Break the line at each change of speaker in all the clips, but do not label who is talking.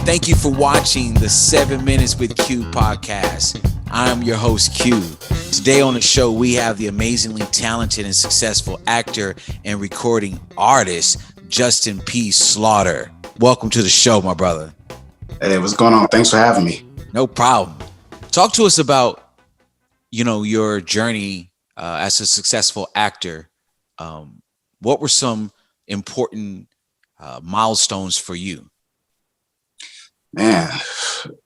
Thank you for watching the 7 Minutes with Q podcast. I'm your host, Q. Today on the show, we have the amazingly talented and successful actor and recording artist, Justin P. Slaughter. Welcome to the show, my brother.
Hey, what's going on? Thanks for having me.
No problem. Talk to us about, your journey as a successful actor. What were some important milestones for you?
Man,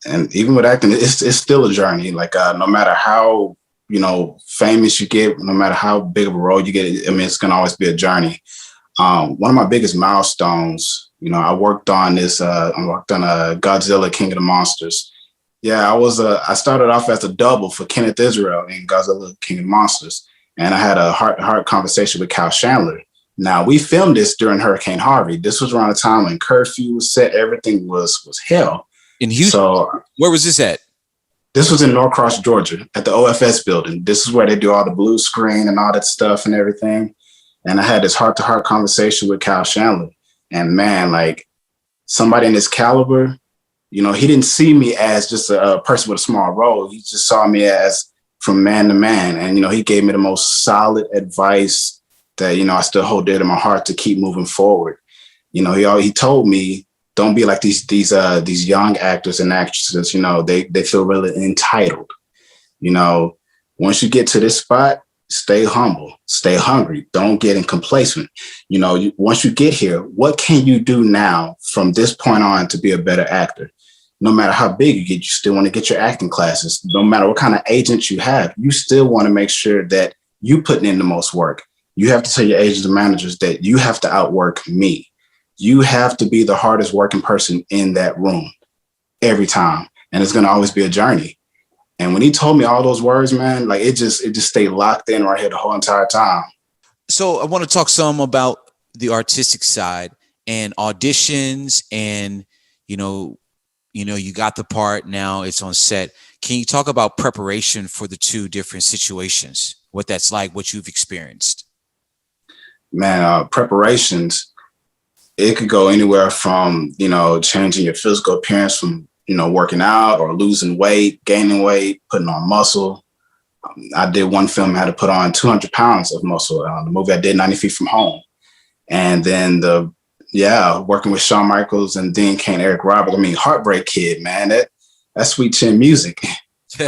and even with acting, it's still a journey. Like no matter how famous you get, no matter how big of a role you get, it's gonna always be a journey. One of my biggest milestones, I worked on Godzilla King of the Monsters. Yeah, I started off as a double for Kenneth Israel in Godzilla King of the Monsters, and I had a heart conversation with Kyle Chandler. Now, we filmed this during Hurricane Harvey. This was around the time when curfew was set. Everything was hell.
In Houston? So, where was this at?
This was in Norcross, Georgia, at the OFS building. This is where they do all the blue screen and all that stuff and everything. And I had this heart-to-heart conversation with Kyle Chandler. And man, like somebody in this caliber, he didn't see me as just a person with a small role. He just saw me as from man to man. And, he gave me the most solid advice that, I still hold dear to my heart to keep moving forward. He told me, don't be like these young actors and actresses, they feel really entitled. Once you get to this spot, stay humble, stay hungry, don't get complacent. Once you get here, what can you do now from this point on to be a better actor? No matter how big you get, you still want to get your acting classes. No matter what kind of agents you have, you still want to make sure that you putting in the most work. You have to tell your agents and managers that you have to outwork me. You have to be the hardest working person in that room every time. And it's going to always be a journey. And when he told me all those words, man, like it just stayed locked in right here the whole entire time.
So I want to talk some about the artistic side and auditions and, you got the part, now it's on set. Can you talk about preparation for the two different situations? What that's like, what you've experienced?
Man, preparations, it could go anywhere from, changing your physical appearance from, working out or losing weight, gaining weight, putting on muscle. I did one film, I had to put on 200 pounds of muscle. The movie I did, 90 Feet from Home. And then working with Shawn Michaels and Dean Cain, Eric Roberts. Heartbreak Kid, man, that's sweet chin music. So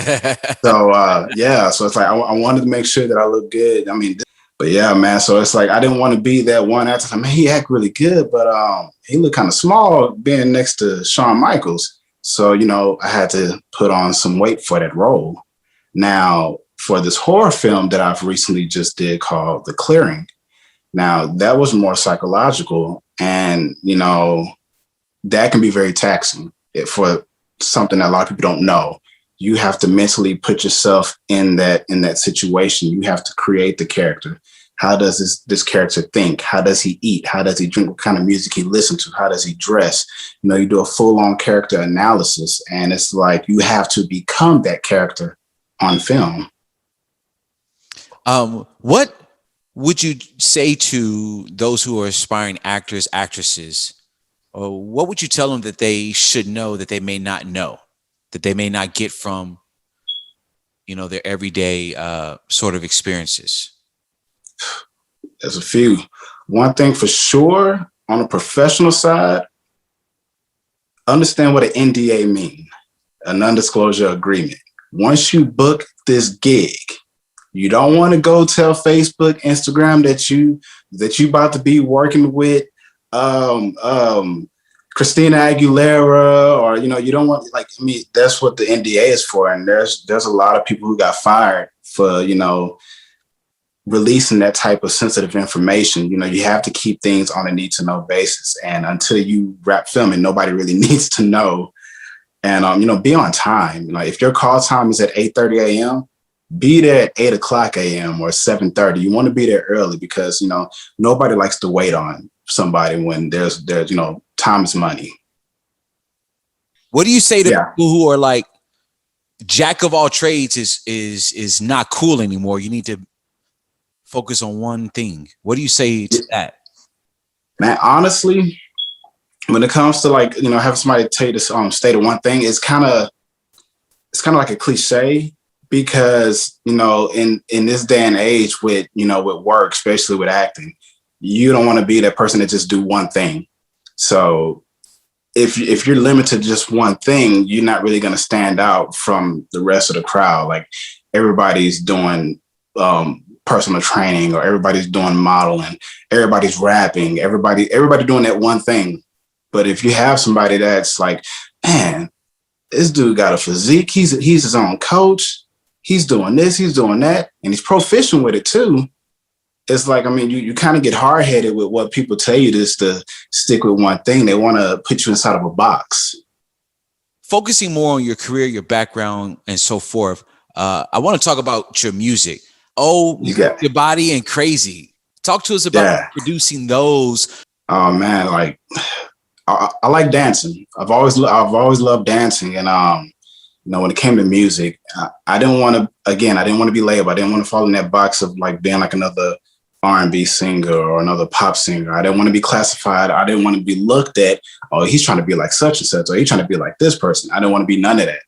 it's like, I wanted to make sure that I look good. But yeah, man. So it's like I didn't want to be that one actor. He act really good, but he looked kind of small being next to Shawn Michaels. So I had to put on some weight for that role. Now, for this horror film that I've recently just did called The Clearing. Now that was more psychological, and that can be very taxing for something that a lot of people don't know. You have to mentally put yourself in that situation. You have to create the character. How does this character think? How does he eat? How does he drink? What kind of music he listens to? How does he dress? You do a full-on character analysis, and it's like you have to become that character on film.
What would you say to those who are aspiring actors, actresses? Or what would you tell them that they should know that they may not know? That they may not get from, their everyday sort of experiences?
There's a few. One thing for sure, on a professional side, understand what an NDA means, a non-disclosure agreement. Once you book this gig, you don't want to go tell Facebook, Instagram that you about to be working with Christina Aguilera, or you don't want, that's what the NDA is for. And there's a lot of people who got fired for releasing that type of sensitive information. You have to keep things on a need to know basis, and until you wrap filming, nobody really needs to know. And be on time. If your call time is at 8:30 a.m., be there at 8 o'clock a.m. or 7:30. You want to be there early because nobody likes to wait on somebody when there's time is money.
What do you say to people who are like, jack of all trades is not cool anymore? You need to focus on one thing. What do you say to that?
Man, honestly, when it comes to like, you know, having somebody tell you this state of one thing, it's kind of like a cliche because, you know, in this day and age with, you know, with work, especially with acting, you don't want to be that person that just do one thing. So if you're limited to just one thing, you're not really going to stand out from the rest of the crowd. Like everybody's doing personal training, or everybody's doing modeling, everybody's rapping, everybody doing that one thing. But if you have somebody that's like, man, this dude got a physique, he's his own coach, he's doing this, he's doing that, and he's proficient with it too. It's like, I mean, you kind of get hard headed with what people tell you just to stick with one thing. They want to put you inside of a box.
Focusing more on your career, your background, and so forth. I want to talk about your music. Oh,
You got,
Your Body and Crazy. Talk to us about
yeah.
producing those.
Oh man, like I like dancing. I've always loved dancing, and you know, when it came to music, I didn't want to. Again, I didn't want to be labeled. I didn't want to fall in that box of like being like another R&B singer or another pop singer. I didn't want to be classified. I didn't want to be looked at. Oh, he's trying to be like such and such, or he's trying to be like this person. I didn't want to be none of that.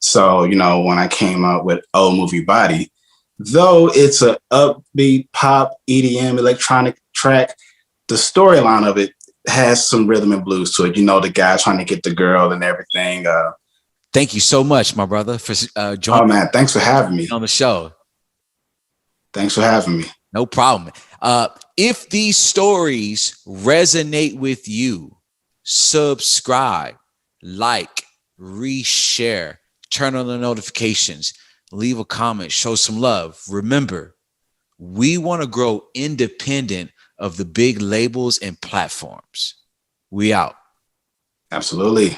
So, you know, when I came out with Old Movie Body, though it's a upbeat pop EDM electronic track, the storyline of it has some rhythm and blues to it. You know, the guy trying to get the girl and everything.
Thank you so much, my brother, for
Oh
joining
man, thanks for having me.
on the show.
Thanks for having me.
No problem. If these stories resonate with you, subscribe, like, reshare, turn on the notifications, leave a comment, show some love. Remember, we want to grow independent of the big labels and platforms. We out.
Absolutely.